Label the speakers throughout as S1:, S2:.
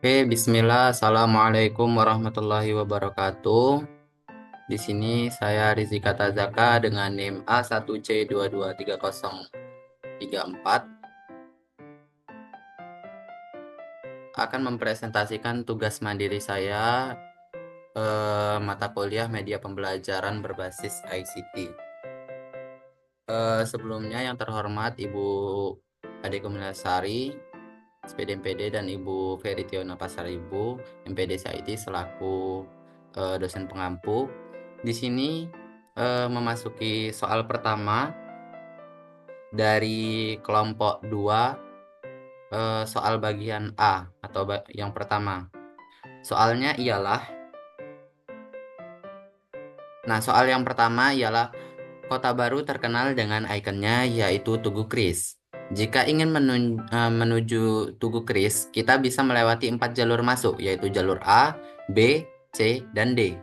S1: Oke, Bismillah. Assalamualaikum warahmatullahi wabarakatuh. Di sini saya Rizky Katazaka dengan NIM A1C223034 akan mempresentasikan tugas mandiri saya mata kuliah media pembelajaran berbasis ICT. Sebelumnya yang terhormat Ibu Ade Kumilasari, SPD MPD, dan Ibu Feritiona Pasaribu, MPD CIT selaku dosen pengampu. Di sini memasuki soal pertama dari kelompok 2, soal bagian A atau yang pertama. Soalnya ialah, soal yang pertama ialah kota baru terkenal dengan ikonnya yaitu Tugu Kris. Jika ingin menuju Tugu Kris, kita bisa melewati 4 jalur masuk, yaitu jalur A, B, C, dan D.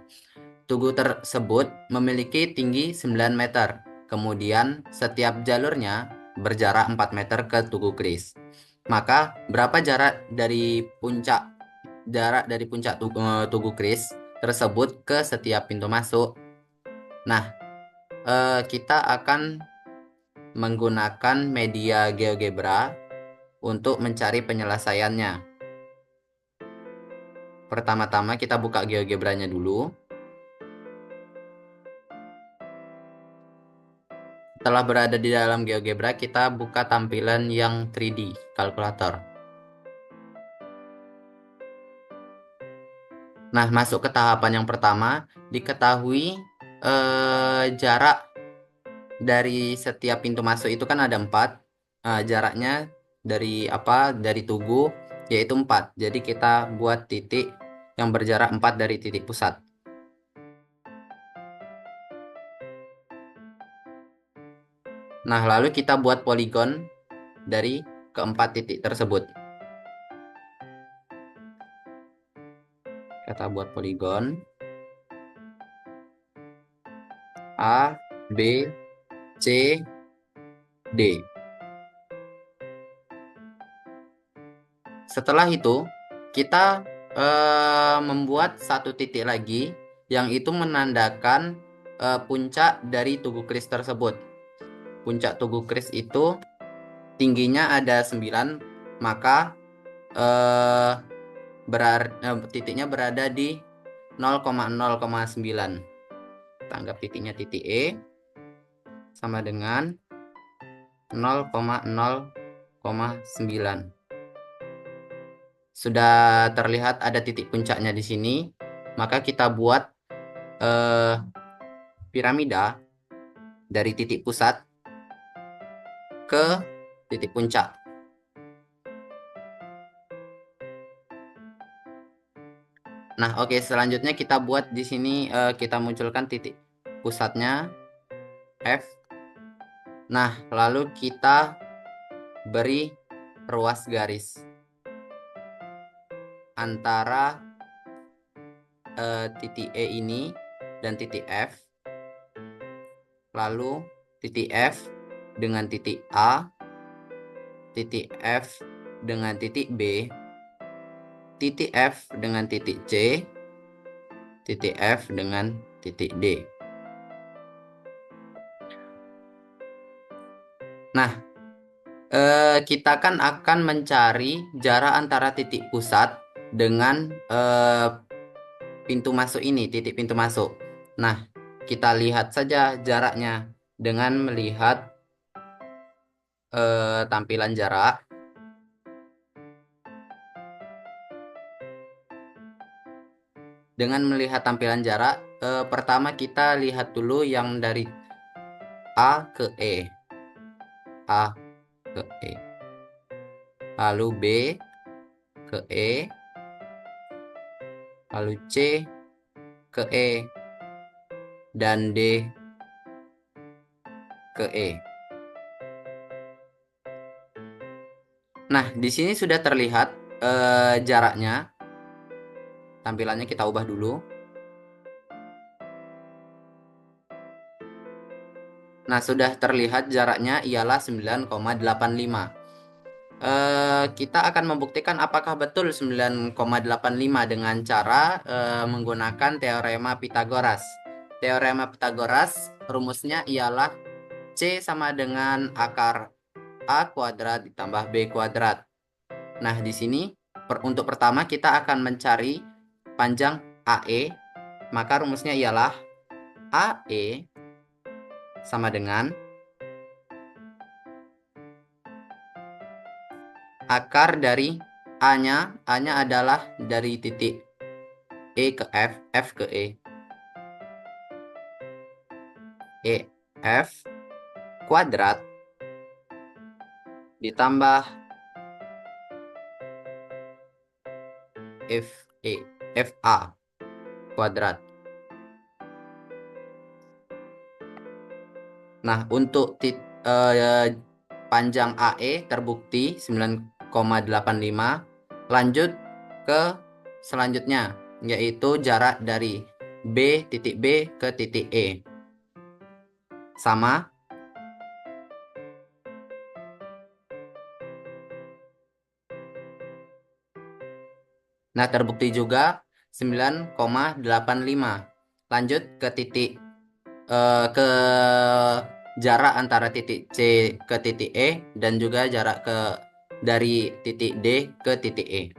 S1: Tugu tersebut memiliki tinggi 9 meter. Kemudian setiap jalurnya berjarak 4 meter ke Tugu Kris. Maka berapa jarak dari puncak Tugu Kris tersebut ke setiap pintu masuk? Nah, kita akan menggunakan media GeoGebra untuk mencari penyelesaiannya. Pertama-tama kita buka GeoGebra-nya dulu. Setelah berada di dalam GeoGebra, kita buka tampilan yang 3D, kalkulator. Nah, masuk ke tahapan yang pertama, diketahui jarak dari setiap pintu masuk itu kan ada 4. Jaraknya dari Tugu yaitu 4. Jadi kita buat titik yang berjarak 4 dari titik pusat. Nah, lalu kita buat poligon dari keempat titik tersebut. Kita buat poligon A, B, C, D. Setelah itu, kita membuat satu titik lagi yang itu menandakan puncak dari Tugu Kris tersebut. Puncak Tugu Kris itu tingginya ada 9, maka titiknya berada di 0,0,9. Kita anggap titiknya titik E sama dengan 0,0,9. Sudah terlihat ada titik puncaknya di sini, maka kita buat piramida dari titik pusat ke titik puncak. Nah, oke, selanjutnya kita buat di sini kita munculkan titik pusatnya F. Nah, lalu kita beri ruas garis antara titik E ini dan titik F. Lalu titik F dengan titik A, titik F dengan titik B, titik F dengan titik C, titik F dengan titik D. Nah, kita kan akan mencari jarak antara titik pusat dengan pintu masuk ini, titik pintu masuk. Nah, kita lihat saja jaraknya dengan melihat tampilan jarak. Dengan melihat tampilan jarak, pertama kita lihat dulu yang dari A ke E. A ke E. Lalu B ke E. Lalu C ke E. Dan D ke E. Nah, di sini sudah terlihat jaraknya. Tampilannya kita ubah dulu. Nah, sudah terlihat jaraknya ialah 9,85. Kita akan membuktikan apakah betul 9,85 dengan cara menggunakan teorema Pythagoras. Teorema Pythagoras rumusnya ialah C sama dengan akar A kuadrat ditambah B kuadrat. Nah, di sini untuk pertama kita akan mencari panjang AE, maka rumusnya ialah AE sama dengan akar dari A-nya adalah dari titik E ke F, F ke E F kuadrat ditambah FA kuadrat. Nah, untuk panjang AE terbukti 9,85. Lanjut ke selanjutnya, yaitu jarak dari titik B ke titik E. Sama. Nah, terbukti juga 9,85. Lanjut ke ke jarak antara titik C ke titik E dan juga jarak dari titik D ke titik E.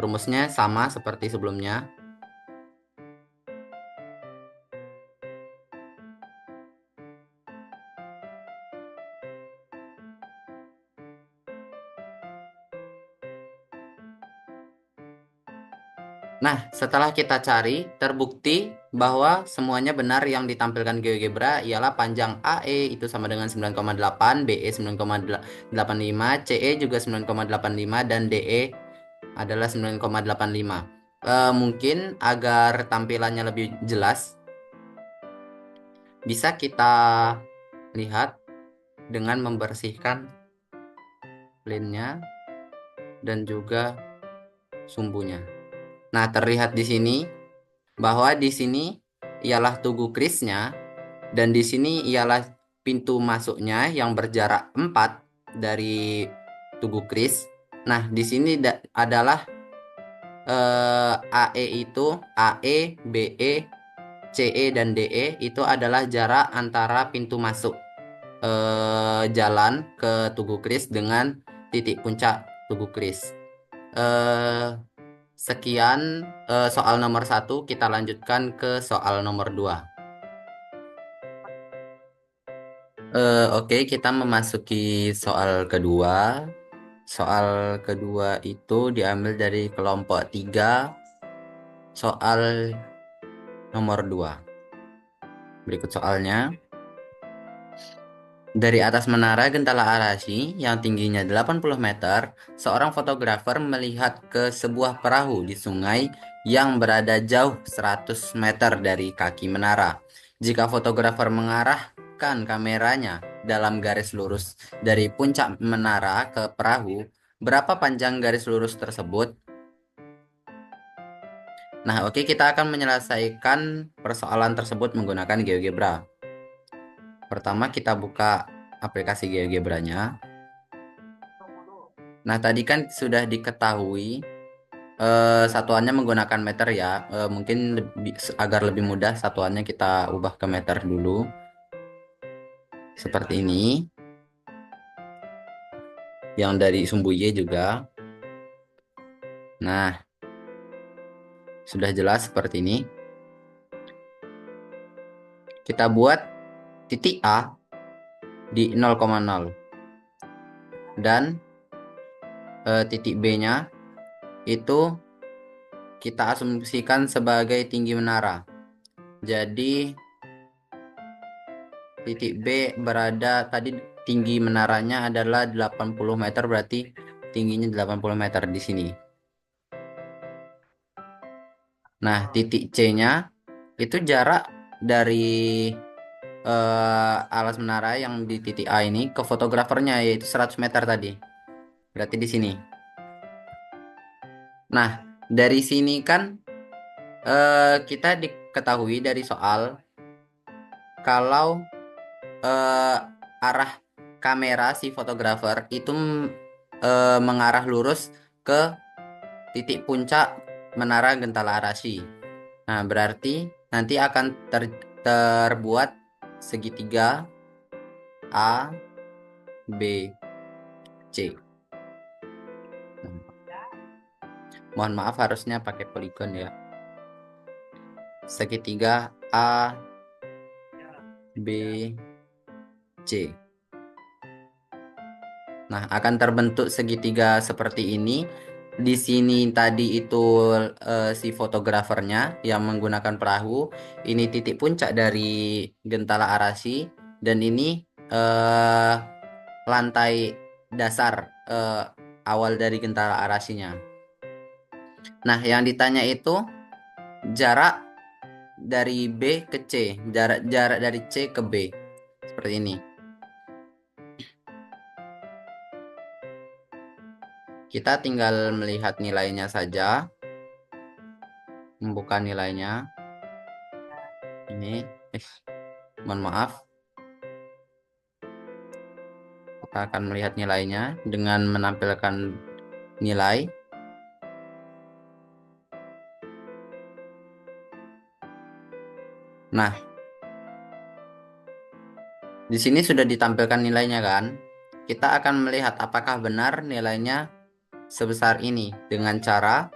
S1: Rumusnya sama seperti sebelumnya. Nah, setelah kita cari, terbukti bahwa semuanya benar yang ditampilkan GeoGebra ialah panjang AE itu sama dengan 9,8, BE 9,85, CE juga 9,85, dan DE adalah 9,85. Mungkin agar tampilannya lebih jelas, bisa kita lihat dengan membersihkan plainnya dan juga sumbunya. Nah, terlihat di sini bahwa di sini ialah tugu krisnya dan di sini ialah pintu masuknya yang berjarak 4 dari tugu kris. Nah, di sini adalah AE itu AE, BE, CE dan DE itu adalah jarak antara pintu masuk jalan ke tugu kris dengan titik puncak tugu kris. Sekian soal nomor 1, kita lanjutkan ke soal nomor 2. Oke, kita memasuki soal kedua. Soal kedua itu diambil dari kelompok 3, soal nomor 2. Berikut soalnya. Dari atas menara Gentala Arashi yang tingginya 80 meter, seorang fotografer melihat ke sebuah perahu di sungai yang berada jauh 100 meter dari kaki menara. Jika fotografer mengarahkan kameranya dalam garis lurus dari puncak menara ke perahu, berapa panjang garis lurus tersebut? Nah, oke, kita akan menyelesaikan persoalan tersebut menggunakan GeoGebra. Pertama, kita buka aplikasi GeoGebra-nya. Nah, tadi kan sudah diketahui satuannya menggunakan meter ya. Mungkin agar lebih mudah satuannya kita ubah ke meter dulu. Seperti ini. Yang dari sumbu Y juga. Nah, sudah jelas seperti ini. Kita buat titik A di 0,0 dan titik B-nya itu kita asumsikan sebagai tinggi menara. Jadi titik B berada tadi tinggi menaranya adalah 80 meter, berarti tingginya 80 meter di sini. Nah, titik C-nya itu jarak dari alas menara yang di titik A ini ke fotografernya yaitu 100 meter tadi. Berarti di sini. Nah, dari sini kan kita diketahui dari soal kalau arah kamera si fotografer itu mengarah lurus ke titik puncak menara Gentala Arashi. Nah, berarti nanti akan terbuat segitiga A, B, C. Mohon maaf harusnya pakai poligon ya. Segitiga A, B, C. Nah, akan terbentuk segitiga seperti ini. Di sini tadi itu si fotografernya yang menggunakan perahu. Ini titik puncak dari Gentala Arashi dan ini lantai dasar awal dari Gentala Arashinya. Nah, yang ditanya itu jarak dari B ke C, jarak dari C ke B. Seperti ini. Kita tinggal melihat nilainya saja. Membuka nilainya. Ini, mohon maaf. Kita akan melihat nilainya dengan menampilkan nilai. Nah, di sini sudah ditampilkan nilainya kan? Kita akan melihat apakah benar nilainya sebesar ini dengan cara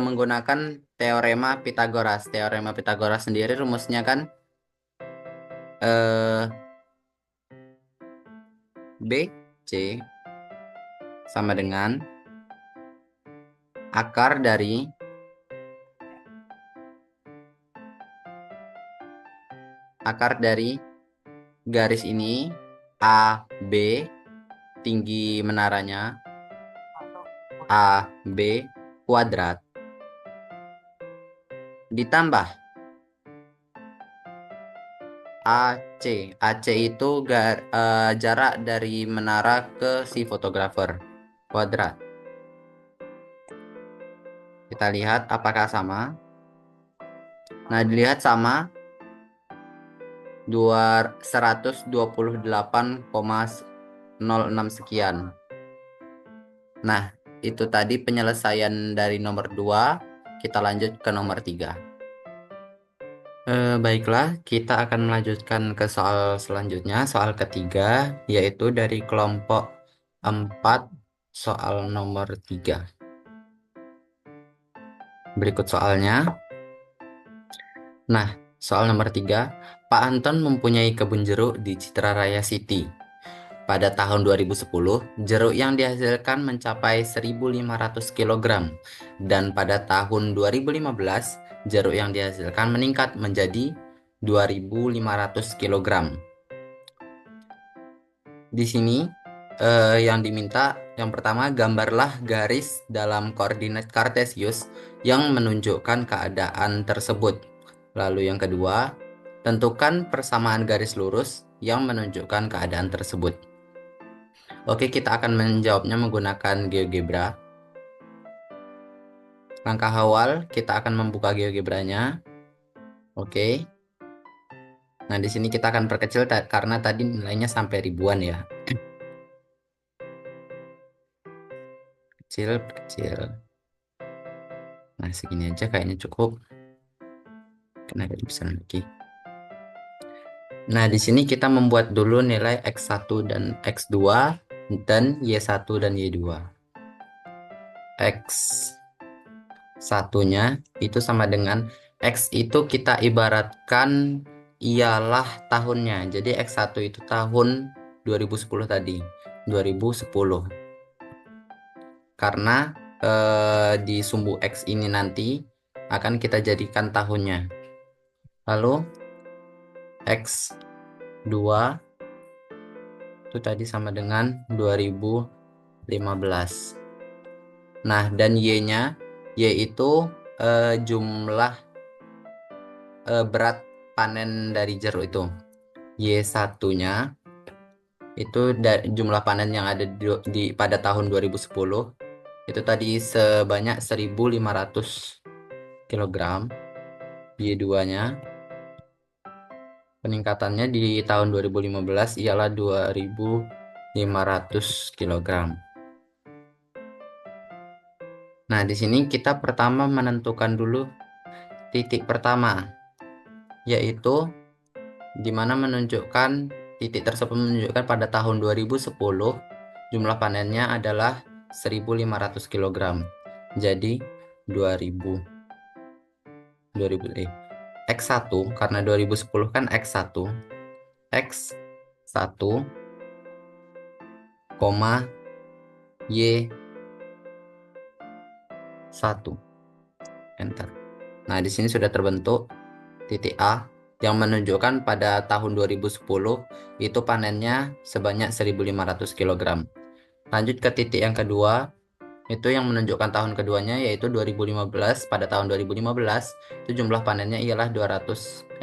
S1: menggunakan teorema Pitagoras. Teorema Pitagoras sendiri rumusnya kan BC sama dengan akar dari garis ini AB, tinggi menaranya AB kuadrat, ditambah AC. AC itu jarak dari menara ke si fotografer kuadrat. Kita lihat apakah sama. Nah, dilihat sama 128,06 sekian. Nah, itu tadi penyelesaian dari nomor 2. Kita lanjut ke nomor 3. Baiklah, kita akan melanjutkan ke soal selanjutnya, soal ketiga, yaitu dari kelompok 4, soal nomor 3. Berikut soalnya. Nah, soal nomor 3, Pak Anton mempunyai kebun jeruk di Citraraya City. Pada tahun 2010, jeruk yang dihasilkan mencapai 1.500 kg, dan pada tahun 2015, jeruk yang dihasilkan meningkat menjadi 2.500 kg. Di sini yang diminta yang pertama, gambarlah garis dalam koordinat kartesius yang menunjukkan keadaan tersebut. Lalu yang kedua, tentukan persamaan garis lurus yang menunjukkan keadaan tersebut. Oke, kita akan menjawabnya menggunakan GeoGebra. Langkah awal, kita akan membuka GeoGebranya. Oke. Nah, di sini kita akan perkecil karena tadi nilainya sampai ribuan ya. Kecil. Nah, segini aja kayaknya cukup. Karena ada bisa lagi. Nah, di sini kita membuat dulu nilai X1 dan X2 dan Y1 dan Y2. X1-nya itu sama dengan X itu kita ibaratkan ialah tahunnya. Jadi X1 itu tahun 2010 tadi. 2010. Karena di sumbu X ini nanti akan kita jadikan tahunnya. Lalu X2 itu tadi sama dengan 2015. Nah, dan Y-nya yaitu jumlah berat panen dari jeruk itu. Y1-nya itu jumlah panen yang ada pada tahun 2010 itu tadi sebanyak 1.500 kg. Y2-nya peningkatannya di tahun 2015 ialah 2.500 500 kg. Nah, di sini kita pertama menentukan dulu titik pertama, yaitu dimana menunjukkan titik tersebut menunjukkan pada tahun 2010 jumlah panennya adalah 1.500 kg. Jadi 2000 X1 karena 2010 kan X1 koma Y1 enter. Nah, di sini sudah terbentuk titik A yang menunjukkan pada tahun 2010 itu panennya sebanyak 1.500 kg. Lanjut ke titik yang kedua, itu yang menunjukkan tahun keduanya yaitu 2015. Pada tahun 2015 itu jumlah panennya ialah 2.500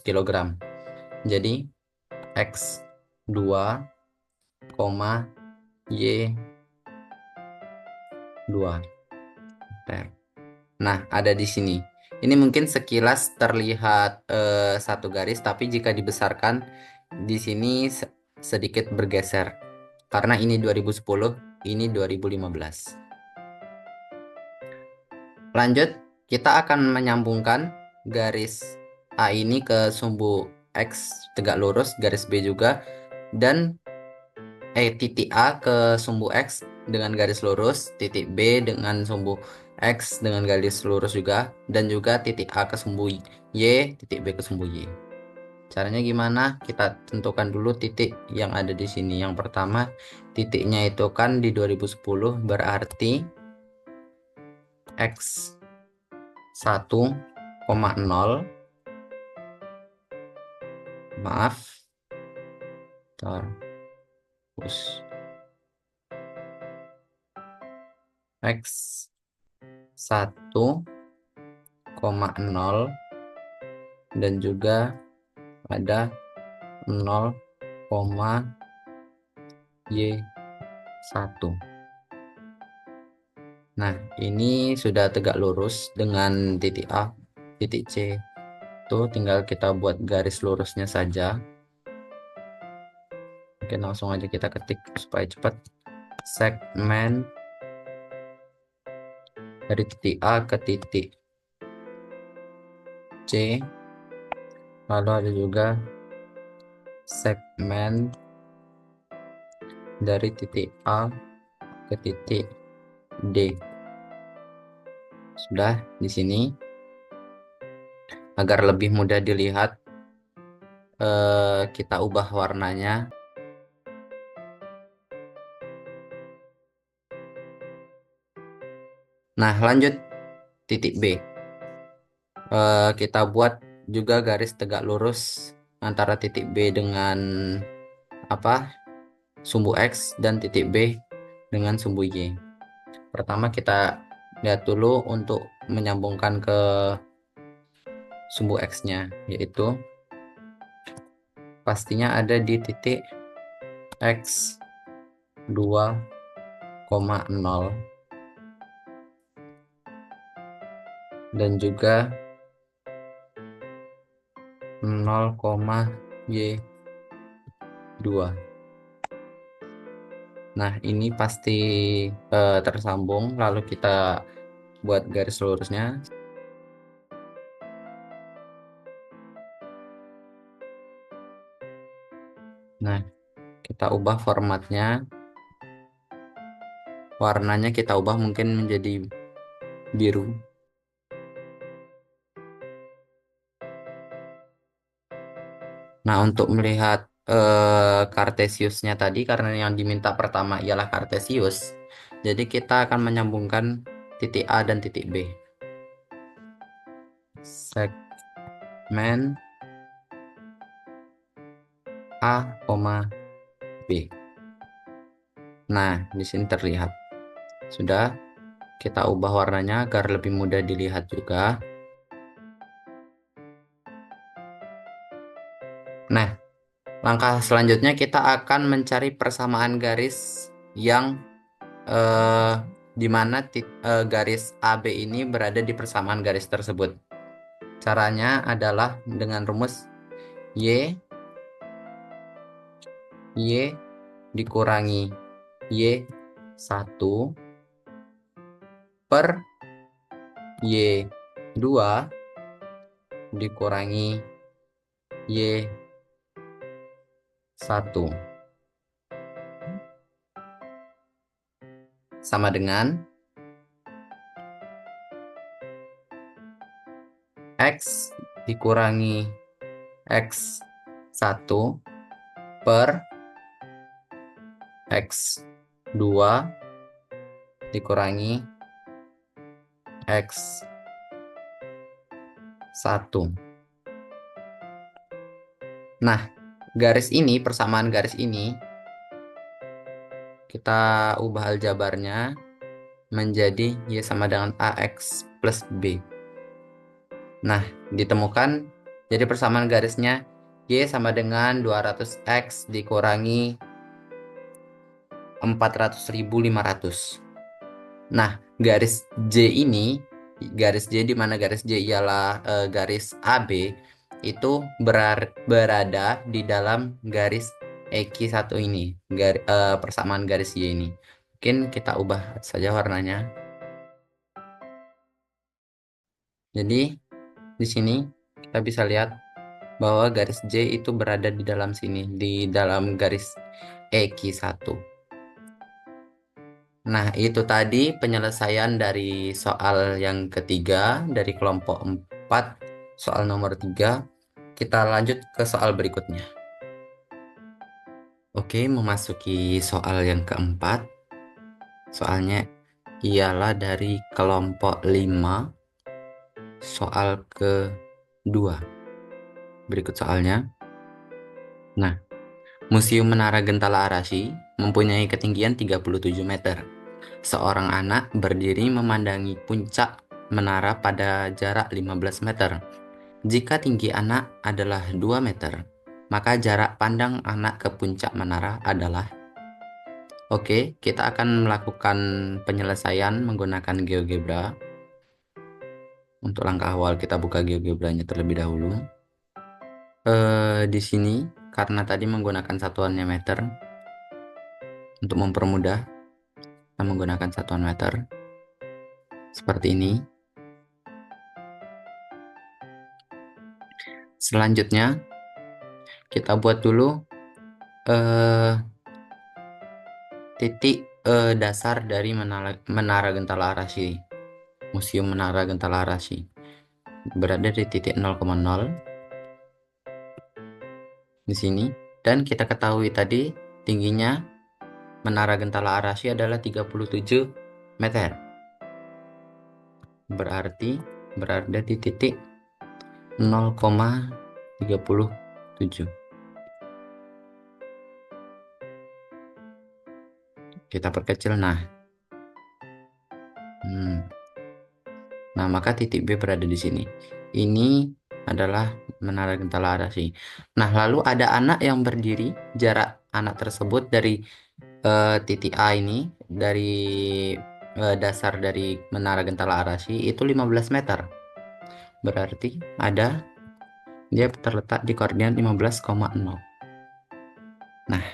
S1: kg. Jadi X2, Y2. Nah, ada di sini. Ini mungkin sekilas terlihat satu garis, tapi jika dibesarkan di sini sedikit bergeser. Karena ini 2010, ini 2015. Lanjut, kita akan menyambungkan garis A ini ke sumbu X tegak lurus, garis B juga, dan titik A ke sumbu X dengan garis lurus, titik B dengan sumbu X dengan garis lurus juga, dan juga titik A ke sumbu Y, titik B ke sumbu Y. Caranya gimana? Kita tentukan dulu titik yang ada di sini. Yang pertama, titiknya itu kan di 2010, berarti X 1,0, maaf, terus X 1,0 dan juga ada 0, Y1. Nah, ini sudah tegak lurus dengan titik A, titik C. Itu tinggal kita buat garis lurusnya saja. Oke, langsung aja kita ketik supaya cepat. Segmen dari titik A ke titik C. Lalu ada juga segmen dari titik A ke titik D. Sudah di sini. Agar lebih mudah dilihat, kita ubah warnanya. Nah, lanjut titik B. Kita buat juga garis tegak lurus antara titik B dengan sumbu X dan titik B dengan sumbu Y. Pertama kita lihat dulu untuk menyambungkan ke sumbu X-nya, yaitu pastinya ada di titik X 2,0 dan juga 0, Y2. Nah, ini pasti tersambung, lalu kita buat garis lurusnya. Nah, kita ubah formatnya. Warnanya kita ubah mungkin menjadi biru. Nah, untuk melihat Cartesiusnya tadi, karena yang diminta pertama ialah Cartesius, jadi kita akan menyambungkan titik A dan titik B. Segmen A, B. Nah, di sini terlihat. Sudah, kita ubah warnanya agar lebih mudah dilihat juga. Nah, langkah selanjutnya kita akan mencari persamaan garis yang di mana garis AB ini berada di persamaan garis tersebut. Caranya adalah dengan rumus Y dikurangi Y1 per Y2 dikurangi Y1 sama dengan X dikurangi X1 per X2 dikurangi X1. Nah, persamaan garis ini kita ubah aljabarnya menjadi Y sama dengan AX plus B. Nah, ditemukan jadi persamaan garisnya Y sama dengan 200X dikurangi 400.500. Nah, garis J di mana garis J ialah garis AB, itu berada di dalam garis EQ1 ini, persamaan garis Y ini. Mungkin kita ubah saja warnanya. Jadi, di sini kita bisa lihat bahwa garis J itu berada di dalam sini, di dalam garis EQ1. Nah, itu tadi penyelesaian dari soal yang ketiga dari kelompok 4, soal nomor 3. Kita lanjut ke soal berikutnya. Oke, memasuki soal yang keempat. Soalnya ialah dari kelompok 5, soal kedua. Berikut soalnya. Nah, Museum Menara Gentala Arashi mempunyai ketinggian 37 meter. Seorang anak berdiri memandangi puncak menara pada jarak 15 meter. Jika tinggi anak adalah 2 meter, maka jarak pandang anak ke puncak menara adalah... Oke, kita akan melakukan penyelesaian menggunakan GeoGebra. Untuk langkah awal kita buka GeoGebranya terlebih dahulu. Di sini karena tadi menggunakan satuannya meter, untuk mempermudah kita menggunakan satuan meter seperti ini. Selanjutnya kita buat dulu titik dasar dari Menara Gentala Arashi. Museum Menara Gentala Arashi berada di titik 0,0 di sini, dan kita ketahui tadi tingginya Menara Gentala Arashi adalah 37 meter. Berarti berada di titik 0,37. Kita perkecil. Nah, maka titik B berada di sini. Ini adalah Menara Gentala Arashi. Nah, lalu ada anak yang berdiri. Jarak anak tersebut dari titik A ini, dari dasar dari Menara Gentala Arashi itu 15 meter. Berarti dia terletak di koordinat 15,0. Nah,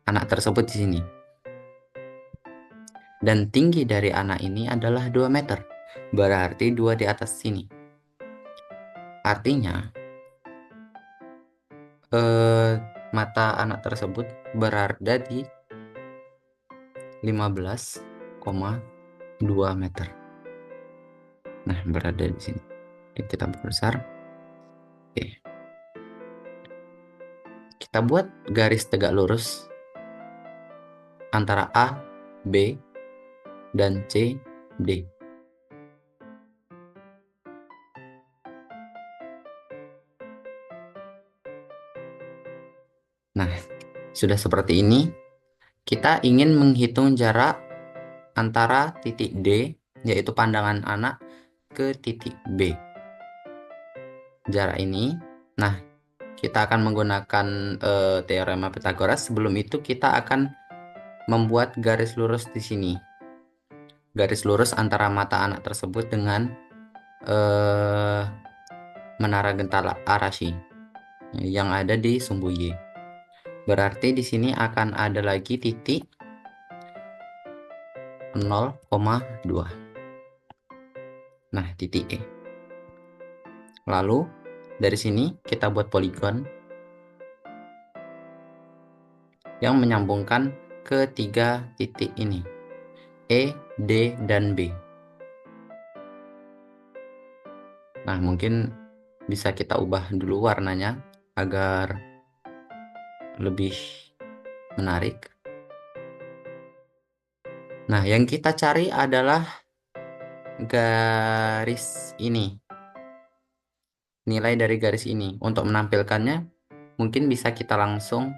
S1: anak tersebut di sini. Dan tinggi dari anak ini adalah 2 meter. Berarti 2 di atas sini. Artinya mata anak tersebut berada di 15,2 meter. Nah, berada di sini. Kita perbesar. Oke. Kita buat garis tegak lurus antara A, B, dan C, D. Nah, sudah seperti ini. Kita ingin menghitung jarak antara titik D, yaitu pandangan anak, ke titik B. Jarak ini. Nah, kita akan menggunakan teorema Pythagoras. Sebelum itu kita akan membuat garis lurus di sini. Garis lurus antara mata anak tersebut dengan Menara Gentala Arashi yang ada di sumbu Y. Berarti di sini akan ada lagi titik 0,2. Nah, titik E. Lalu dari sini kita buat poligon yang menyambungkan ke tiga titik ini, E, D, dan B. Nah, mungkin bisa kita ubah dulu warnanya agar lebih menarik. Nah, yang kita cari adalah garis ini. Nilai dari garis ini. Untuk menampilkannya, mungkin bisa kita langsung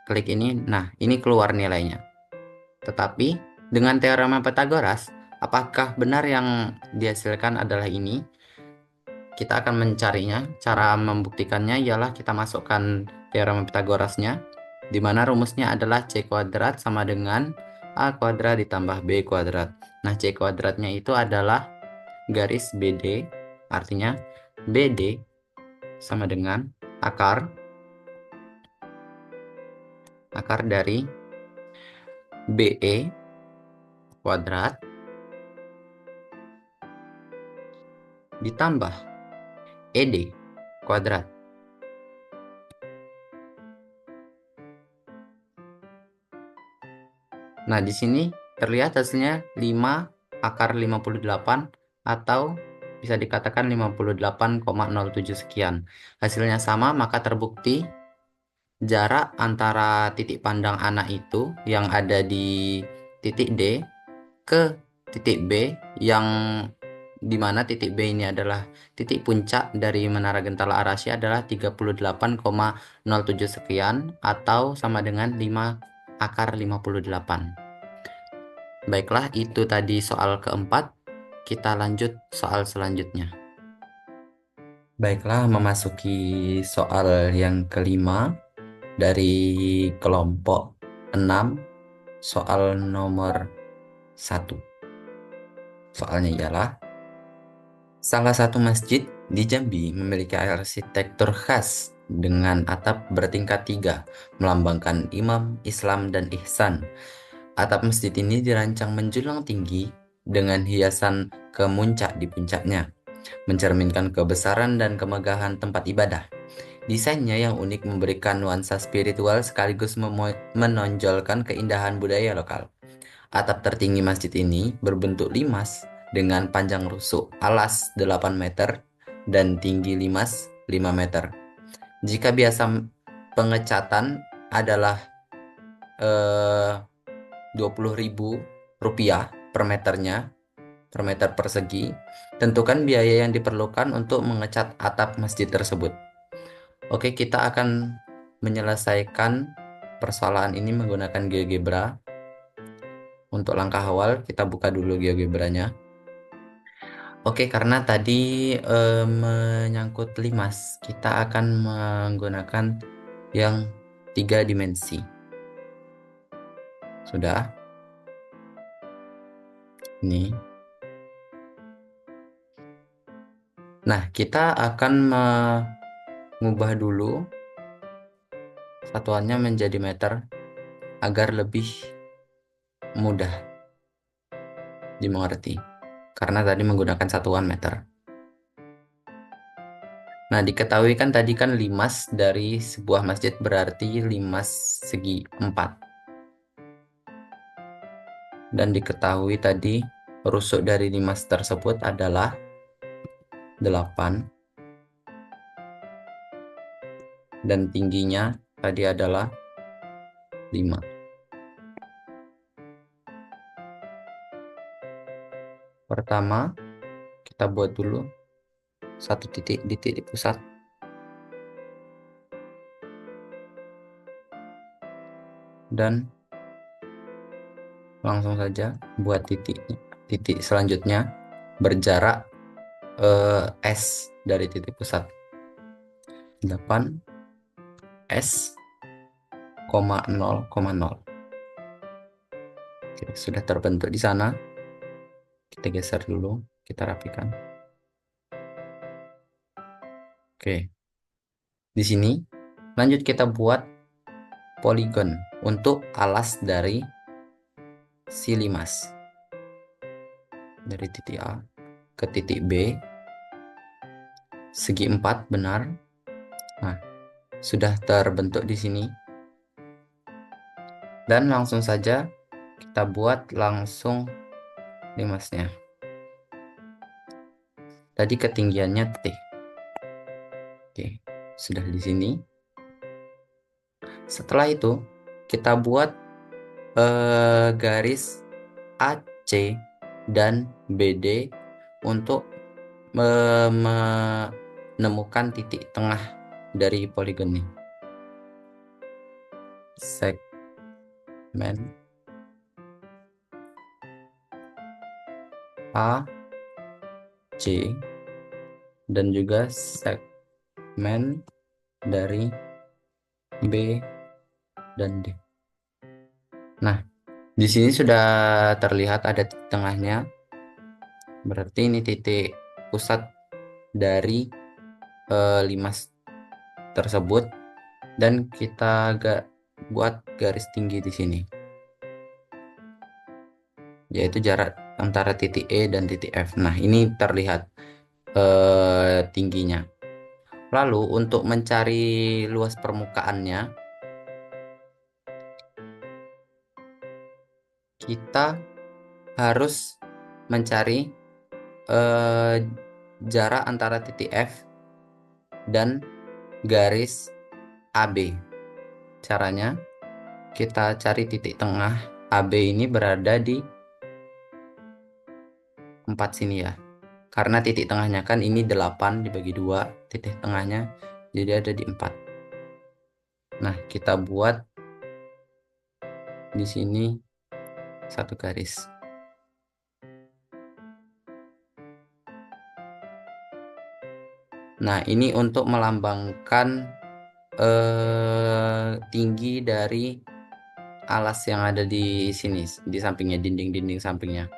S1: klik ini. Nah, ini keluar nilainya. Tetapi, dengan teorema Pythagoras, apakah benar yang dihasilkan adalah ini? Kita akan mencarinya. Cara membuktikannya ialah kita masukkan teorema Pythagorasnya, di mana rumusnya adalah C kuadrat sama dengan A kuadrat ditambah B kuadrat. Nah, C kuadratnya itu adalah garis BD, artinya BD sama dengan akar dari BE kuadrat ditambah ED kuadrat. Nah, di sini terlihat hasilnya 5 akar 58 atau bisa dikatakan 58,07 sekian. Hasilnya sama, maka terbukti jarak antara titik pandang anak itu yang ada di titik D ke titik B, yang dimana titik B ini adalah titik puncak dari Menara Gentala Arasya, adalah 38,07 sekian atau sama dengan 5 akar 58. Baiklah, itu tadi soal keempat. Kita lanjut soal selanjutnya. Baiklah, memasuki soal yang kelima dari kelompok 6, soal nomor 1. Soalnya ialah, salah satu masjid di Jambi memiliki arsitektur khas dengan atap bertingkat 3, melambangkan imam, Islam, dan ihsan. Atap masjid ini dirancang menjulang tinggi dengan hiasan kemuncak di puncaknya, mencerminkan kebesaran dan kemegahan tempat ibadah. Desainnya yang unik memberikan nuansa spiritual sekaligus menonjolkan keindahan budaya lokal. Atap tertinggi masjid ini berbentuk limas dengan panjang rusuk alas 8 meter dan tinggi limas 5 meter. Jika biasa pengecatan adalah 20.000 rupiah per meternya, per meter persegi, tentukan biaya yang diperlukan untuk mengecat atap masjid tersebut. Oke, kita akan menyelesaikan persoalan ini menggunakan GeoGebra. Untuk langkah awal, kita buka dulu GeoGebranya. Oke, karena tadi menyangkut limas, kita akan menggunakan yang 3 dimensi. Sudah? Ini. Nah, kita akan mengubah dulu satuannya menjadi meter agar lebih mudah dimengerti, karena tadi menggunakan satuan meter. Nah, diketahui kan tadi kan limas dari sebuah masjid berarti limas segi 4. Dan diketahui tadi rusuk dari limas tersebut adalah 8. Dan tingginya tadi adalah 5. Pertama, kita buat dulu satu titik di titik pusat. Dan langsung saja buat titik selanjutnya berjarak S dari titik pusat. 8 S, 0,0. Oke, sudah terbentuk di sana. Kita geser dulu, kita rapikan. Oke. Di sini Lanjut kita buat poligon untuk alas dari si limas. Dari titik A ke titik B, segi 4 benar. Nah, sudah terbentuk di sini. Dan langsung saja kita buat langsung limasnya. Tadi ketinggiannya T. Oke, sudah di sini. Setelah itu kita buat garis AC dan BD untuk menemukan titik tengah dari poligon ini. Segmen A, C, dan juga segmen dari B dan D. Nah, di sini sudah terlihat ada titik tengahnya. Berarti ini titik pusat dari limas tersebut, dan kita buat garis tinggi di sini, yaitu jarak antara titik E dan titik F. Nah, ini terlihat tingginya. Lalu untuk mencari luas permukaannya, kita harus mencari jarak antara titik F dan garis AB. Caranya, kita cari titik tengah. AB ini berada di 4 sini ya. Karena titik tengahnya kan ini 8 dibagi 2, titik tengahnya jadi ada di 4. Nah, kita buat di sini satu garis. Nah, ini untuk melambangkan tinggi dari alas yang ada di sini, di sampingnya, dinding-dinding sampingnya.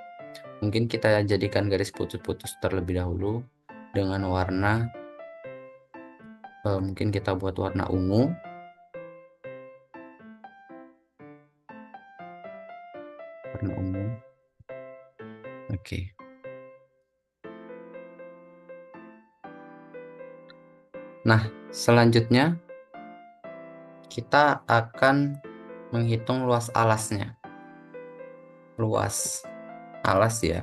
S1: Mungkin kita jadikan garis putus-putus terlebih dahulu dengan warna, mungkin kita buat warna ungu. Warna ungu. Oke. Nah, selanjutnya kita akan menghitung luas alasnya. Luas alas ya,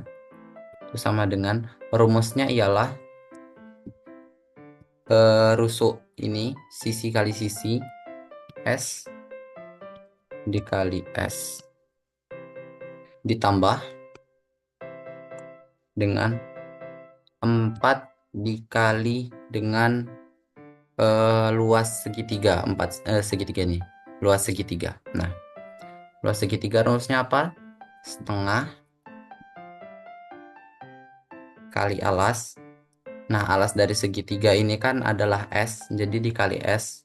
S1: itu sama dengan, rumusnya ialah rusuk ini sisi kali sisi, S dikali S ditambah dengan 4 dikali dengan luas segitiga, segitiga ini, luas segitiga. Nah, luas segitiga rumusnya apa? Setengah kali alas. Nah, alas dari segitiga ini kan adalah S, jadi dikali S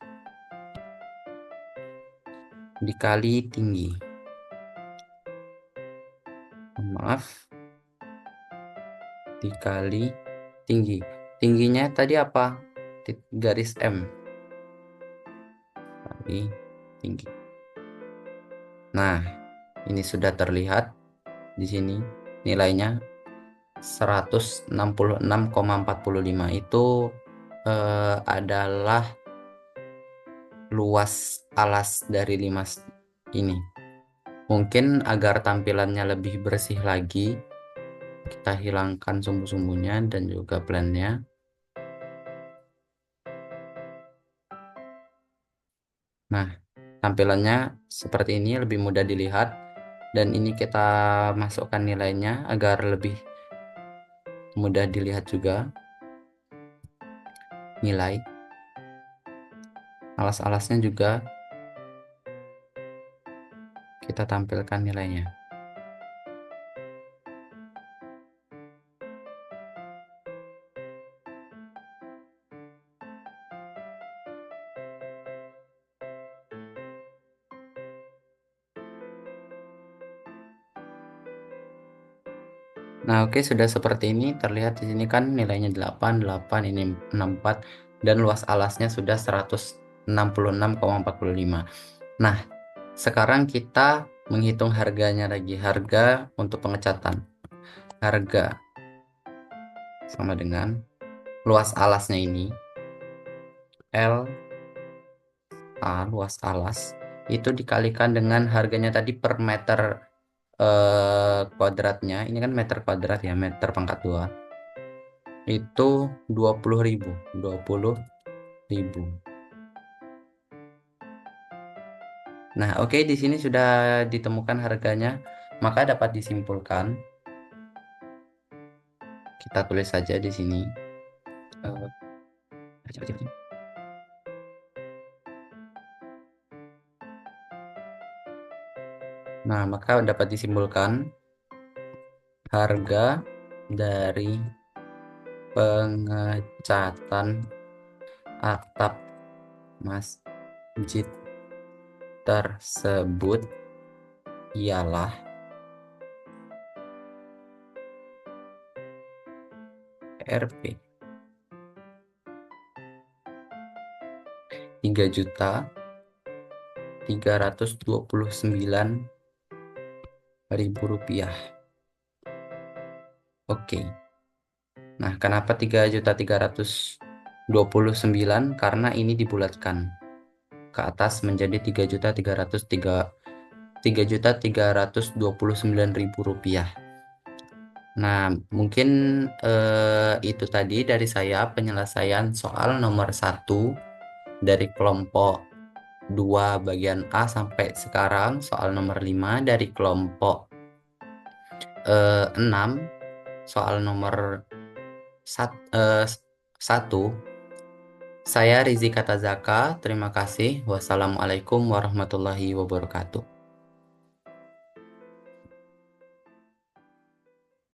S1: dikali tinggi. Maaf, dikali tinggi. Tingginya tadi apa? Garis M kali tinggi. Nah, ini sudah terlihat di sini nilainya 166,45 itu adalah luas alas dari limas ini. Mungkin agar tampilannya lebih bersih lagi, kita hilangkan sumbu-sumbunya dan juga plannya. Nah, tampilannya seperti ini, lebih mudah dilihat, dan ini kita masukkan nilainya agar lebih mudah dilihat juga nilai. Alas-alasnya juga kita tampilkan nilainya. Nah, oke, sudah seperti ini. Terlihat di sini kan nilainya 8, 8, ini 64, dan luas alasnya sudah 100 66,45. Nah, sekarang kita menghitung harganya lagi. Harga untuk pengecatan. Harga sama dengan luas alasnya ini L luas alas itu dikalikan dengan harganya tadi per meter kuadratnya. Ini kan meter kuadrat ya, meter pangkat 2. Itu 20.000. 20.000. Nah, oke, di sini sudah ditemukan harganya, maka dapat disimpulkan. Kita tulis saja di sini. Eh, Nah, maka dapat disimpulkan harga dari pengecatan atap masjid tersebut ialah Rp 3.329.000 rupiah. Oke. Nah, kenapa 3.329.000? Karena ini dibulatkan ke atas menjadi 3.329.000 rupiah. Nah, mungkin itu tadi dari saya penyelesaian soal nomor 1 dari kelompok 2 bagian A sampai sekarang soal nomor 5 dari kelompok 6 soal nomor 1. Saya Rizky Katazaka, terima kasih. Wassalamualaikum warahmatullahi wabarakatuh.